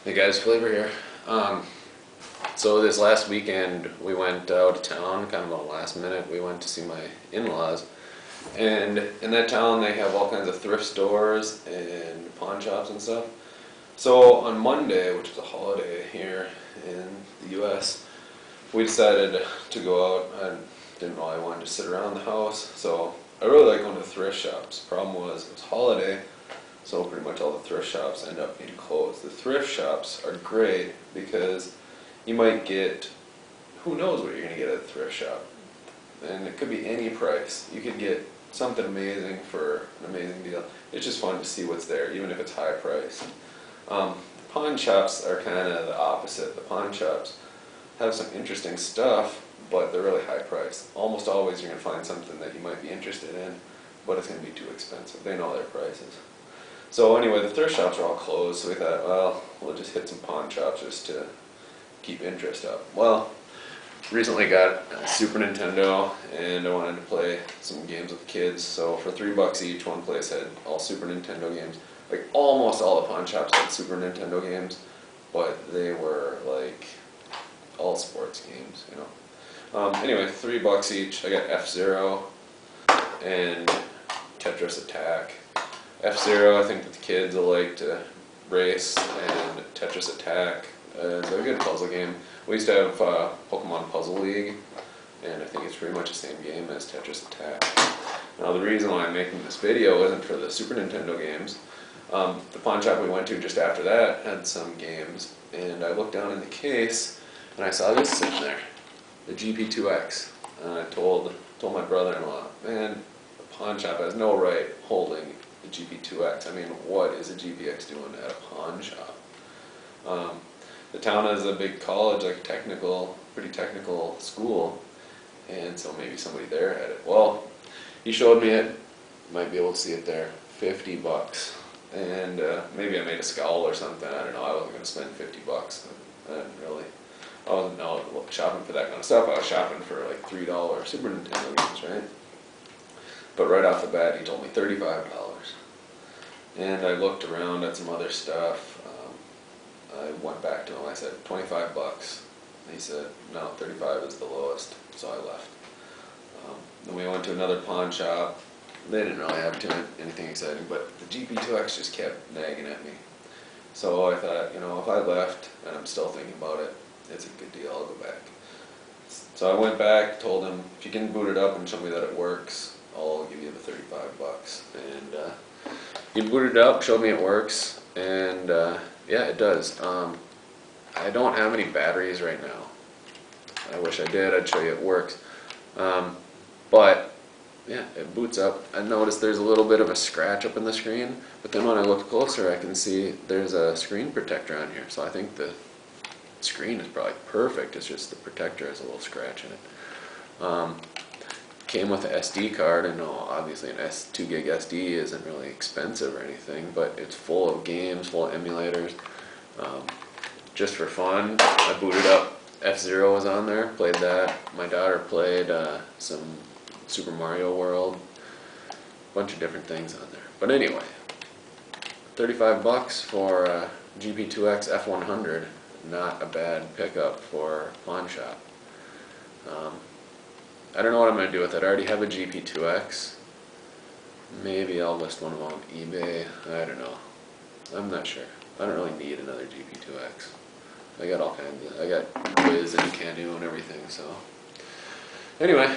Hey guys, Flavor here. So this last weekend we went out of town, kind of on last minute. We went to see my in-laws, and in that town they have all kinds of thrift stores and pawn shops and stuff. So on Monday, which is a holiday here in the U.S., we decided to go out. I didn't really want to just sit around the house, so I really like going to thrift shops. Problem was it was holiday. So pretty much all the thrift shops end up being closed. The thrift shops are great because you might get, who knows what you're going to get at a thrift shop. And it could be any price. You could get something amazing for an amazing deal. It's just fun to see what's there, even if it's high priced. The pawn shops are kind of the opposite. The pawn shops have some interesting stuff, but they're really high priced. Almost always you're going to find something that you might be interested in, but it's going to be too expensive. They know their prices. So anyway, the thrift shops are all closed, so we thought, well, we'll just hit some pawn shops just to keep interest up. Well, recently got a Super Nintendo, and I wanted to play some games with the kids, so for $3 each, one place had all Super Nintendo games. Like, almost all the pawn shops had Super Nintendo games, but they were, like, all sports games, you know. Anyway, $3 each, I got F-Zero and Tetris Attack. F-Zero, I think that the kids will like to race, and Tetris Attack is a good puzzle game. We used to have Pokemon Puzzle League, and I think it's pretty much the same game as Tetris Attack. Now the reason why I'm making this video isn't for the Super Nintendo games. The pawn shop we went to just after that had some games, and I looked down in the case, and I saw this sitting there, the GP2X. And I told my brother-in-law, man, the pawn shop has no right holding the GP2X. I mean, what is a GPX doing at a pawn shop? The town has a big college, like pretty technical school, and so maybe somebody there had it. Well, he showed me it. You might be able to see it there. $50, and maybe I made a scowl or something. I don't know. I wasn't going to spend $50. I wasn't out shopping for that kind of stuff. I was shopping for like $3 Super Nintendo games, right? But right off the bat, he told me $35. And I looked around at some other stuff. I went back to him. I said, $25. He said, no, 35 is the lowest. So I left. Then we went to another pawn shop. They didn't really have anything exciting, but the GP2X just kept nagging at me. So I thought, you know, if I left and I'm still thinking about it, it's a good deal. I'll go back. So I went back, told him, if you can boot it up and show me that it works, I'll give you the $35. And he booted it up, showed me it works, and yeah, it does. I don't have any batteries right now. I wish I did. I'd show you it works. But yeah, it boots up. I noticed there's a little bit of a scratch up in the screen, but then when I look closer, I can see there's a screen protector on here. So I think the screen is probably perfect. It's just the protector has a little scratch in it. Came with an SD card, and obviously an 2 gig SD isn't really expensive or anything, but it's full of games, full of emulators. Just for fun, I booted up. F-Zero was on there, played that. My daughter played some Super Mario World, a bunch of different things on there. But anyway, $35 for GP2X F100, not a bad pickup for a pawn shop. I don't know what I'm going to do with it. I already have a GP2X. Maybe I'll list one of them on eBay. I don't know. I'm not sure. I don't really need another GP2X. I got all kinds of, I got Wiz and Canoe and everything, so. Anyway,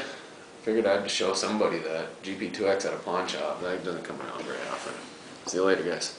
figured I'd show somebody that GP2X at a pawn shop. That doesn't come around very often. See you later, guys.